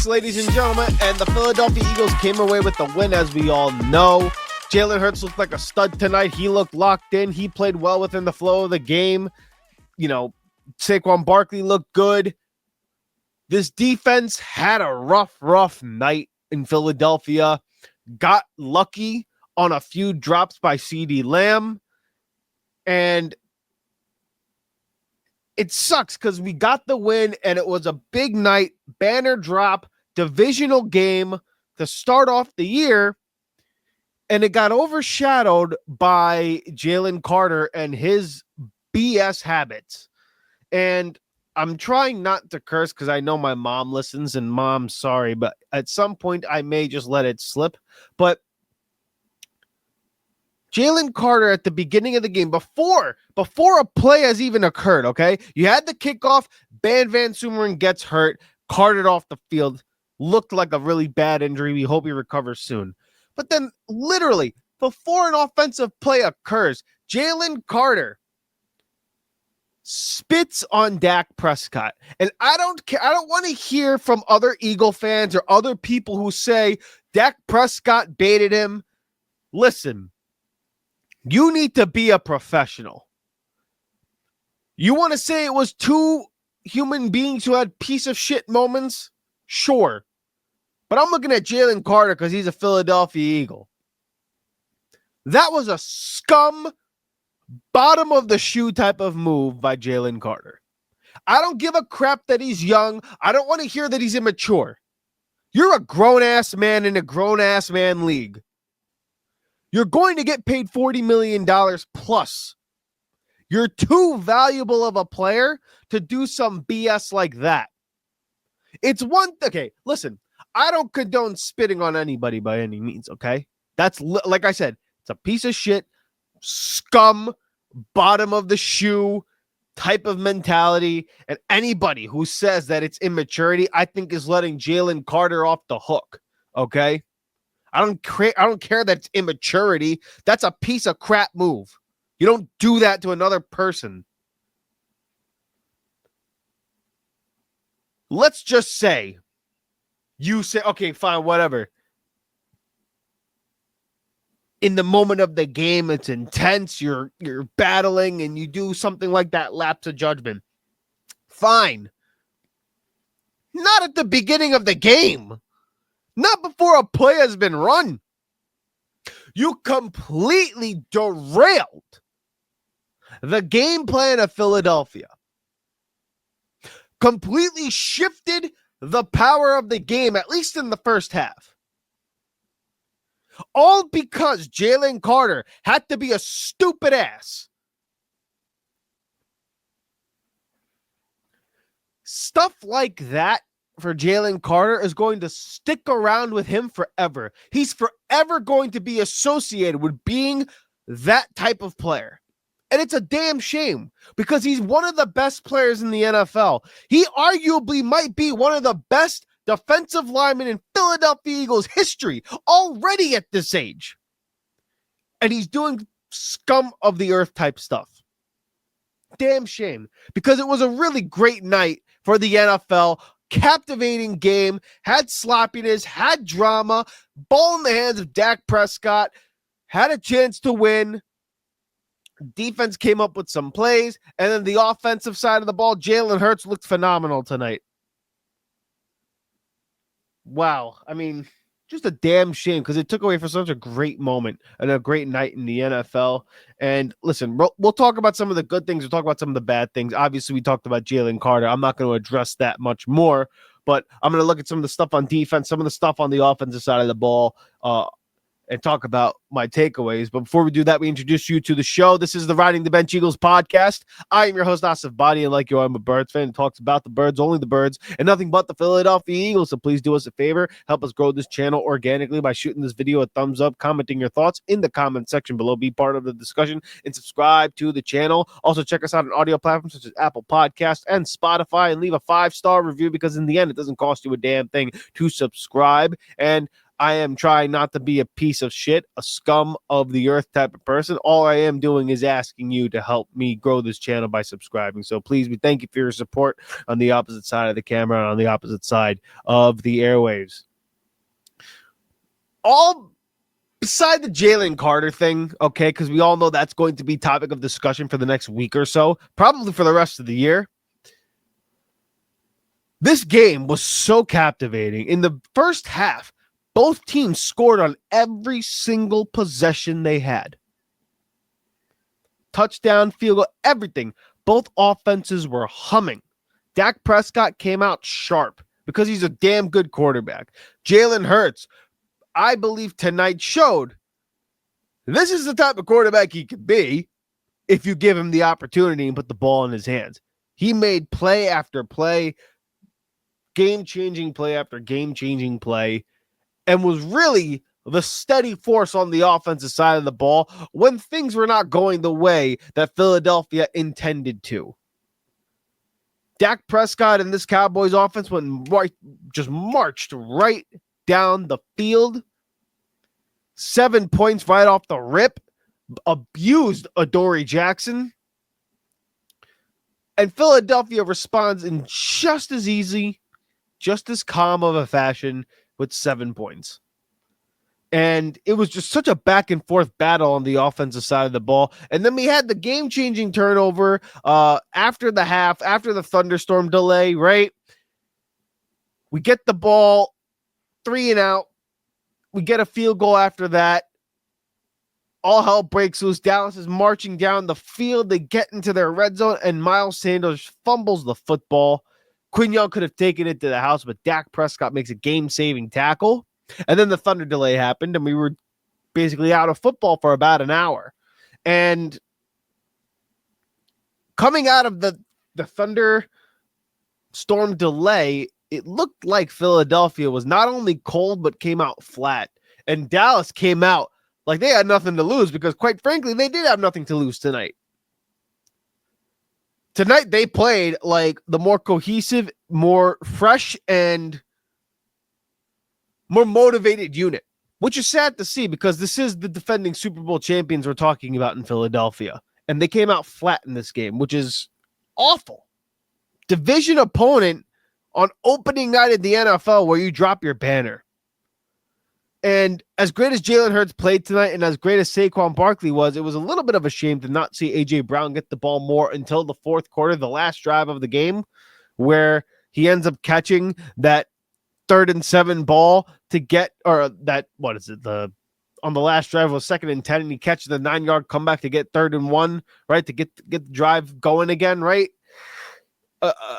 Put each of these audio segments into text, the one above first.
ladies and gentlemen, and the Philadelphia Eagles came away with the win, as we all know. Jalen Hurts looked like a stud tonight. He looked locked in. He played well within the flow of the game. You know, Saquon Barkley looked good. This defense had a rough night in Philadelphia. Got lucky on a few drops by CeeDee Lamb. And it sucks because we got the win, and it was a big night, banner drop, divisional game to start off the year. And it got overshadowed by Jalen Carter and his BS habits. And I'm trying not to curse because I know my mom listens, and Mom, sorry, but at some point I may just let it slip. But Jalen Carter at the beginning of the game, before a play has even occurred, okay? You had the kickoff, Van Sumeren gets hurt, carted off the field, looked like a really bad injury. We hope he recovers soon. But then literally before an offensive play occurs, Jalen Carter spits on Dak Prescott. And I don't care. I don't want to hear from other Eagle fans or other people who say Dak Prescott baited him. Listen, you need to be a professional. You want to say it was two human beings who had piece of shit moments? Sure. But I'm looking at Jalen Carter because he's a Philadelphia Eagle. That was a scum, bottom of the shoe type of move by Jalen Carter. I don't give a crap that he's young. I don't want to hear that he's immature. You're a grown-ass man in a grown-ass man league. You're going to get paid $40 million plus. You're too valuable of a player to do some BS like that. It's one... Okay, listen. I don't condone spitting on anybody by any means, okay? That's, like I said, it's a piece of shit, scum, bottom of the shoe type of mentality. And anybody who says that it's immaturity, I think is letting Jalen Carter off the hook, okay? I don't care that it's immaturity. That's a piece of crap move. You don't do that to another person. Let's just say you say, okay, fine, whatever. In the moment of the game, it's intense. You're battling, and you do something like that, lapse of judgment. Fine. Not at the beginning of the game. Not before a play has been run. You completely derailed the game plan of Philadelphia. Completely shifted the power of the game, at least in the first half. All because Jalen Carter had to be a stupid ass. Stuff like that for Jalen Carter is going to stick around with him forever. He's forever going to be associated with being that type of player. And it's a damn shame because he's one of the best players in the NFL. He arguably might be one of the best defensive linemen in Philadelphia Eagles history already at this age. And he's doing scum of the earth type stuff. Damn shame, because it was a really great night for the NFL. Captivating game, had sloppiness, had drama, ball in the hands of Dak Prescott, had a chance to win. Defense came up with some plays, and then the offensive side of the ball, Jalen Hurts looked phenomenal tonight. Wow. I mean, just a damn shame because it took away from such a great moment and a great night in the NFL. And listen, we'll talk about some of the good things. We'll talk about some of the bad things. Obviously, we talked about Jalen Carter. I'm not going to address that much more, but I'm going to look at some of the stuff on defense, some of the stuff on the offensive side of the ball, and talk about my takeaways. But before we do that, we introduce you to the show. This is the Riding the Bench Eagles podcast. I am your host, Asif Badi, and like you, I'm a Birds fan. Talks about the Birds, only the Birds, and nothing but the Philadelphia Eagles. So please do us a favor. Help us grow this channel organically by shooting this video a thumbs up, commenting your thoughts in the comment section below. Be part of the discussion and subscribe to the channel. Also, check us out on audio platforms such as Apple Podcasts and Spotify, and leave a 5-star review because in the end, it doesn't cost you a damn thing to subscribe. And I am trying not to be a piece of shit, a scum of the earth type of person. All I am doing is asking you to help me grow this channel by subscribing. So please, we thank you for your support on the opposite side of the camera and on the opposite side of the airwaves. All beside the Jalen Carter thing, okay, because we all know that's going to be topic of discussion for the next week or so, probably for the rest of the year. This game was so captivating. In the first half, both teams scored on every single possession they had. Touchdown, field goal, everything. Both offenses were humming. Dak Prescott came out sharp because he's a damn good quarterback. Jalen Hurts, I believe tonight showed this is the type of quarterback he could be if you give him the opportunity and put the ball in his hands. He made play after play, game-changing play after game-changing play, and was really the steady force on the offensive side of the ball when things were not going the way that Philadelphia intended to. Dak Prescott and this Cowboys offense just marched right down the field. 7 points right off the rip. Abused Adoree Jackson. And Philadelphia responds in just as easy, just as calm of a fashion with 7 points. And it was just such a back and forth battle on the offensive side of the ball. And then we had the game-changing turnover after the half, after the thunderstorm delay, right? We get the ball 3 and out. We get a field goal after that. All hell breaks loose. Dallas is marching down the field. They get into their red zone, and Miles Sanders fumbles the football. Quinn could have taken it to the house, but Dak Prescott makes a game-saving tackle. And then the thunder delay happened, and we were basically out of football for about an hour. And coming out of the thunderstorm delay, it looked like Philadelphia was not only cold, but came out flat. And Dallas came out like they had nothing to lose because, quite frankly, they did have nothing to lose tonight. Tonight, they played like the more cohesive, more fresh, and more motivated unit, which is sad to see because this is the defending Super Bowl champions we're talking about in Philadelphia. And they came out flat in this game, which is awful. Division opponent on opening night in the NFL where you drop your banner. And as great as Jalen Hurts played tonight and as great as Saquon Barkley was, it was a little bit of a shame to not see AJ Brown get the ball more until the fourth quarter, the last drive of the game, where he ends up catching that 3rd and 7 ball to get, or that, what is it? On the last drive was 2nd and 10, and he catches the 9-yard comeback to get 3rd and 1, right? To get the drive going again, right?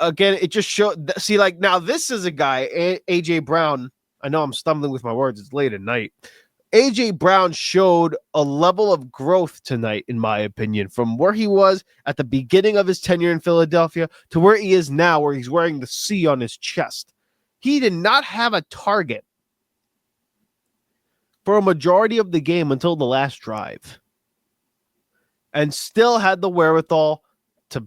Again, it just showed. See, like now this is a guy, AJ Brown. I know I'm stumbling with my words. It's late at night. AJ Brown showed a level of growth tonight, in my opinion, from where he was at the beginning of his tenure in Philadelphia to where he is now, where he's wearing the C on his chest. He did not have a target for a majority of the game until the last drive, and still had the wherewithal to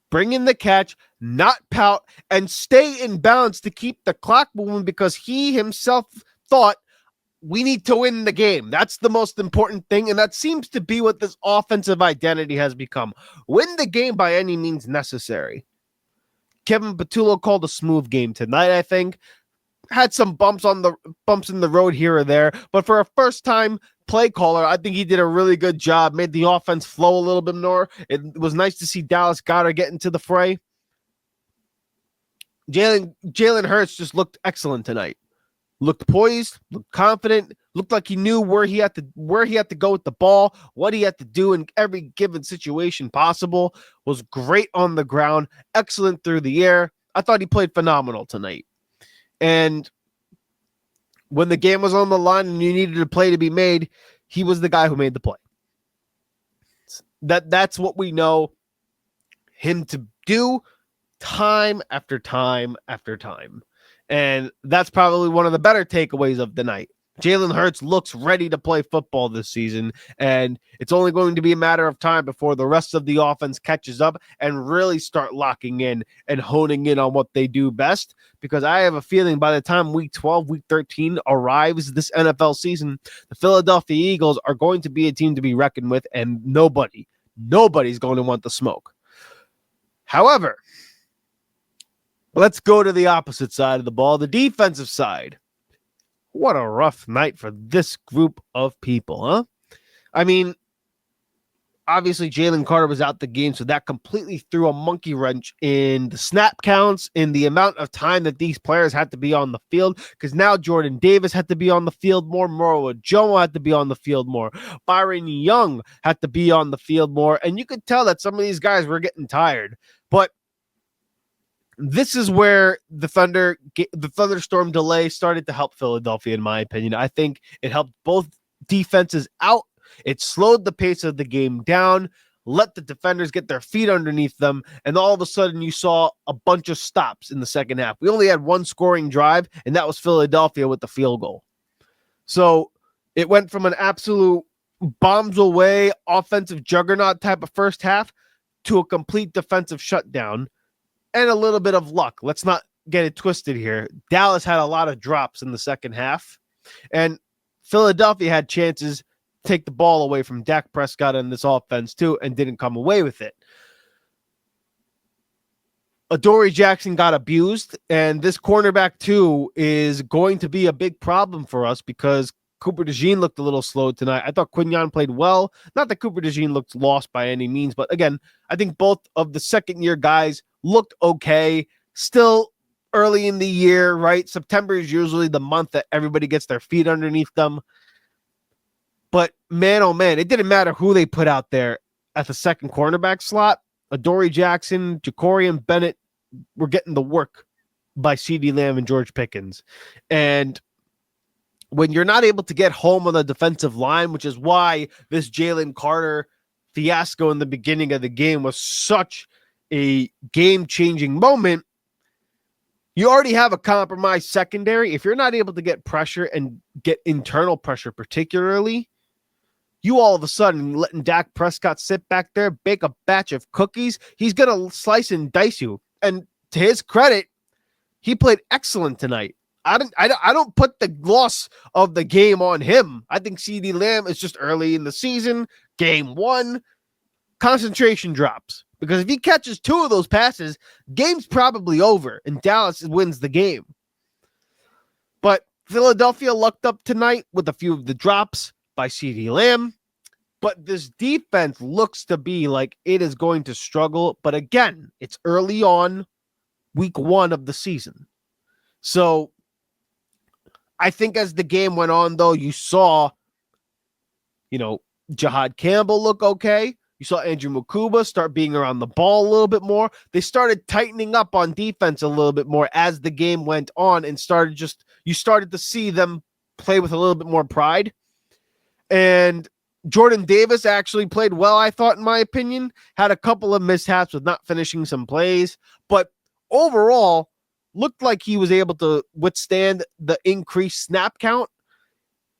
bring in the catch, not pout, and stay in balance to keep the clock moving because he himself thought we need to win the game. That's the most important thing, and that seems to be what this offensive identity has become. Win the game by any means necessary. Kevin Patullo called a smooth game tonight, I think. Had some bumps in the road here or there, but for a first-time play caller, I think he did a really good job, made the offense flow a little bit more. It was nice to see Dallas Cowboys get into the fray. Jalen Hurts just looked excellent tonight. Looked poised, looked confident, looked like he knew where he had to go with the ball, what he had to do in every given situation possible. Was great on the ground, excellent through the air. I thought he played phenomenal tonight. And when the game was on the line and you needed a play to be made, he was the guy who made the play. That's what we know him to do time after time after time. And that's probably one of the better takeaways of the night. Jalen Hurts looks ready to play football this season, and it's only going to be a matter of time before the rest of the offense catches up and really start locking in and honing in on what they do best, because I have a feeling by the time week 12, week 13 arrives this NFL season, the Philadelphia Eagles are going to be a team to be reckoned with, and nobody's going to want the smoke. However, let's go to the opposite side of the ball, the defensive side. What a rough night for this group of people, huh? I mean, obviously Jalen Carter was out the game, so that completely threw a monkey wrench in the snap counts, in the amount of time that these players had to be on the field, because now Jordan Davis had to be on the field more, Moro Ajomo had to be on the field more, Byron Young had to be on the field more, and you could tell that some of these guys were getting tired. But this is where the thunderstorm delay started to help Philadelphia, in my opinion. I think it helped both defenses out. It slowed the pace of the game down, let the defenders get their feet underneath them, and all of a sudden you saw a bunch of stops in the second half. We only had one scoring drive, and that was Philadelphia with the field goal. So it went from an absolute bombs away offensive juggernaut type of first half to a complete defensive shutdown. And a little bit of luck. Let's not get it twisted here. Dallas had a lot of drops in the second half, and Philadelphia had chances to take the ball away from Dak Prescott in this offense too, and didn't come away with it. Adoree Jackson got abused, and this cornerback too is going to be a big problem for us because Cooper DeJean looked a little slow tonight. I thought Quignon played well. Not that Cooper DeJean looked lost by any means, but again, I think both of the second-year guys looked okay. Still early in the year, right? September is usually the month that everybody gets their feet underneath them. But man, oh man, it didn't matter who they put out there at the second cornerback slot. Adoree Jackson, Jacorian Bennett were getting the work by CeeDee Lamb and George Pickens. And when you're not able to get home on the defensive line, which is why this Jalen Carter fiasco in the beginning of the game was such a game-changing moment, you already have a compromised secondary. If you're not able to get pressure and get internal pressure particularly, you all of a sudden letting Dak Prescott sit back there, bake a batch of cookies, he's going to slice and dice you. And to his credit, he played excellent tonight. I don't put the loss of the game on him. I think CeeDee Lamb is just early in the season, game one, concentration drops. Because if he catches two of those passes, game's probably over, and Dallas wins the game. But Philadelphia lucked up tonight with a few of the drops by CeeDee Lamb. But this defense looks to be like it is going to struggle. But again, it's early on, week one of the season. So I think as the game went on, though, you saw, Jahad Campbell look okay. You saw Andrew Mukuba start being around the ball a little bit more. They started tightening up on defense a little bit more as the game went on, and you started to see them play with a little bit more pride. And Jordan Davis actually played well, I thought, in my opinion. Had a couple of mishaps with not finishing some plays, but overall looked like he was able to withstand the increased snap count.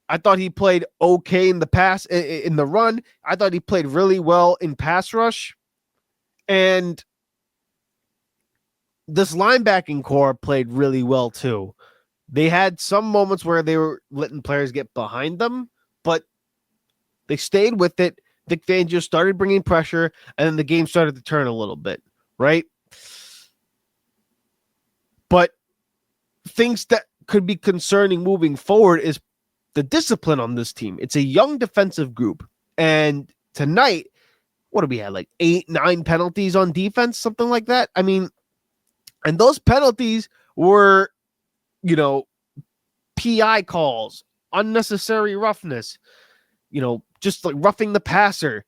I thought he played okay in the run. I thought he played really well in pass rush. And this linebacking core played really well too. They had some moments where they were letting players get behind them, but they stayed with it. Vic Fangio started bringing pressure, and then the game started to turn a little bit, right? But things that could be concerning moving forward is the discipline on this team. It's a young defensive group. And tonight, what do we have? Like 8-9 penalties on defense, something like that. I mean, and those penalties were, PI calls, unnecessary roughness, just like roughing the passer,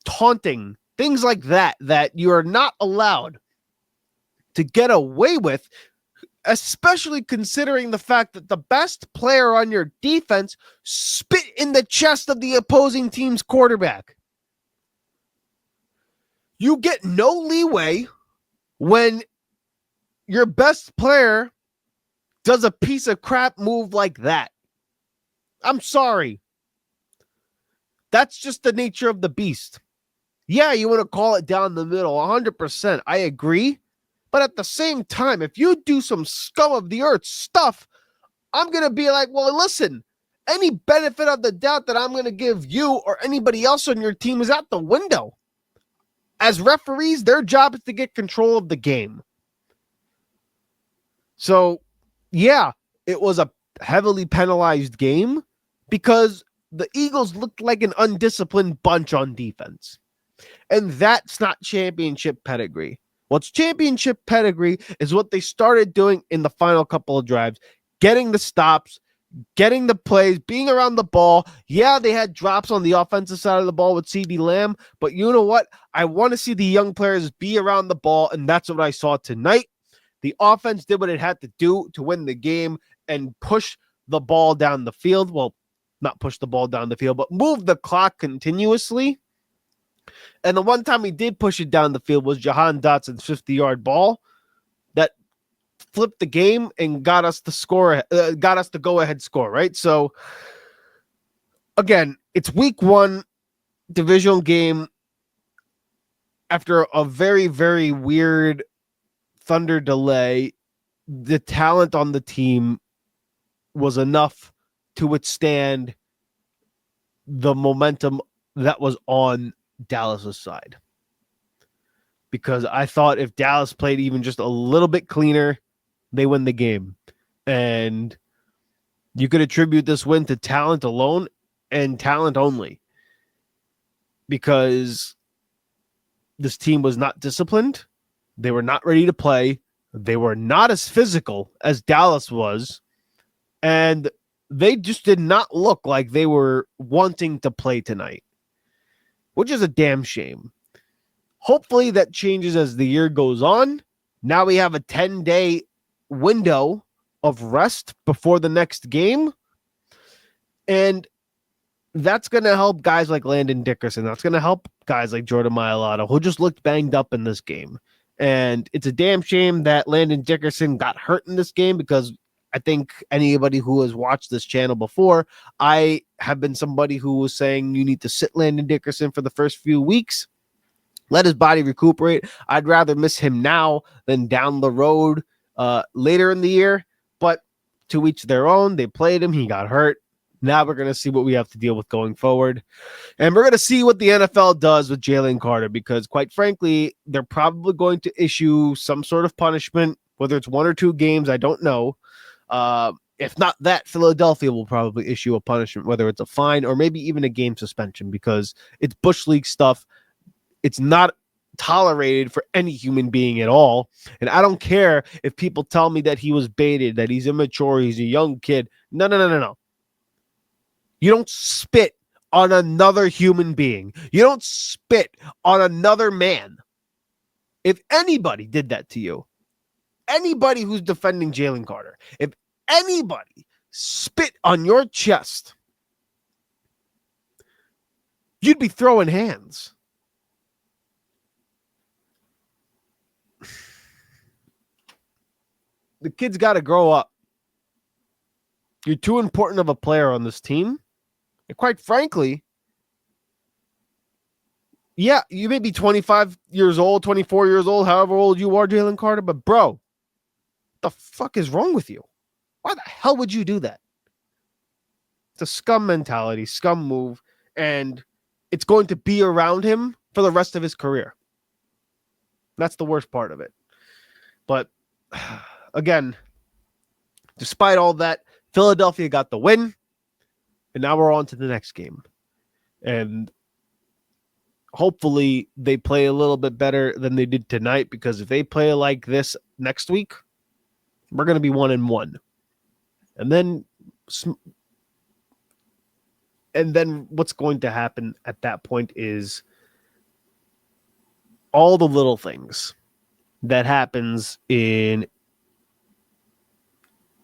taunting, things like that you are not allowed to get away with, especially considering the fact that the best player on your defense spit in the chest of the opposing team's quarterback. You get no leeway when your best player does a piece of crap move like that. I'm sorry. That's just the nature of the beast. Yeah, you want to call it down the middle, 100%. I agree. But at the same time, if you do some scum of the earth stuff, I'm going to be like, well, listen, any benefit of the doubt that I'm going to give you or anybody else on your team is out the window. As referees, their job is to get control of the game. So, yeah, it was a heavily penalized game because the Eagles looked like an undisciplined bunch on defense. And that's not championship pedigree. What's championship pedigree is what they started doing in the final couple of drives, getting the stops, getting the plays, being around the ball. Yeah, they had drops on the offensive side of the ball with CeeDee Lamb, but you know what? I want to see the young players be around the ball, and that's what I saw tonight. The offense did what it had to do to win the game and push the ball down the field. Well, not push the ball down the field, but move the clock continuously. And the one time he did push it down the field was Jahan Dotson's 50-yard ball that flipped the game and got us the score, got us the go-ahead score, right? So, again, it's week 1, divisional game. After a very, very weird Thunder delay, the talent on the team was enough to withstand the momentum that was on Dallas's side. Because I thought if Dallas played even just a little bit cleaner, they win the game. And you could attribute this win to talent alone and talent only. Because this team was not disciplined. They were not ready to play. They were not as physical as Dallas was. And they just did not look like they were wanting to play tonight, which is a damn shame. Hopefully that changes as the year goes on. Now we have a 10-day window of rest before the next game. And that's going to help guys like Landon Dickerson. That's going to help guys like Jordan Mailata, who just looked banged up in this game. And it's a damn shame that Landon Dickerson got hurt in this game because I think anybody who has watched this channel before, I have been somebody who was saying you need to sit Landon Dickerson for the first few weeks. Let his body recuperate. I'd rather miss him now than down the road later in the year. But to each their own. They played him. He got hurt. Now we're going to see what we have to deal with going forward. And we're going to see what the NFL does with Jalen Carter because, quite frankly, they're probably going to issue some sort of punishment, whether it's 1 or 2 games, I don't know. If not that, Philadelphia will probably issue a punishment, whether it's a fine or maybe even a game suspension because it's Bush League stuff. It's not tolerated for any human being at all. And I don't care if people tell me that he was baited, that he's immature, he's a young kid. No. You don't spit on another human being. You don't spit on another man. If anybody did that to you, anybody who's defending Jalen Carter, if anybody spit on your chest, you'd be throwing hands. The kid's got to grow up. You're too important of a player on this team. And quite frankly, yeah, you may be 25 years old, 24 years old, however old you are, Jalen Carter, but bro, what the fuck is wrong with you? Why the hell would you do that? It's a scum mentality, scum move, and it's going to be around him for the rest of his career. That's the worst part of it. But again, despite all that, Philadelphia got the win, and now we're on to the next game. And hopefully they play a little bit better than they did tonight, because if they play like this next week, we're going to be 1-1. And then what's going to happen at that point is all the little things that happens in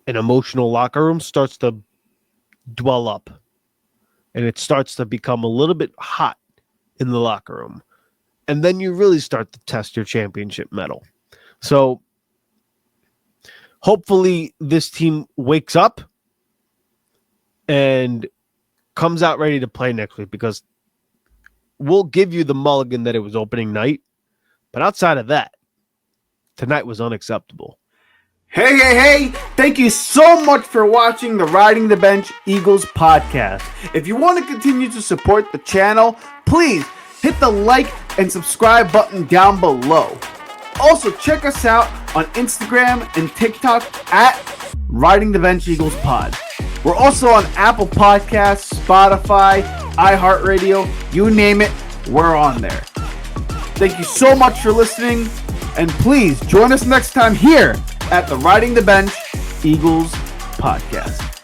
an emotional locker room starts to dwell up, and it starts to become a little bit hot in the locker room. And then you really start to test your championship medal. So hopefully this team wakes up and comes out ready to play next week, because we'll give you the mulligan that it was opening night. But outside of that, tonight was unacceptable. Hey. Thank you so much for watching the Riding the Bench Eagles podcast. If you want to continue to support the channel, please hit the like and subscribe button down below. Also, check us out on Instagram and TikTok at Riding the Bench Eagles Pod. We're also on Apple Podcasts, Spotify, iHeartRadio, you name it, we're on there. Thank you so much for listening, and please join us next time here at the Riding the Bench Eagles podcast.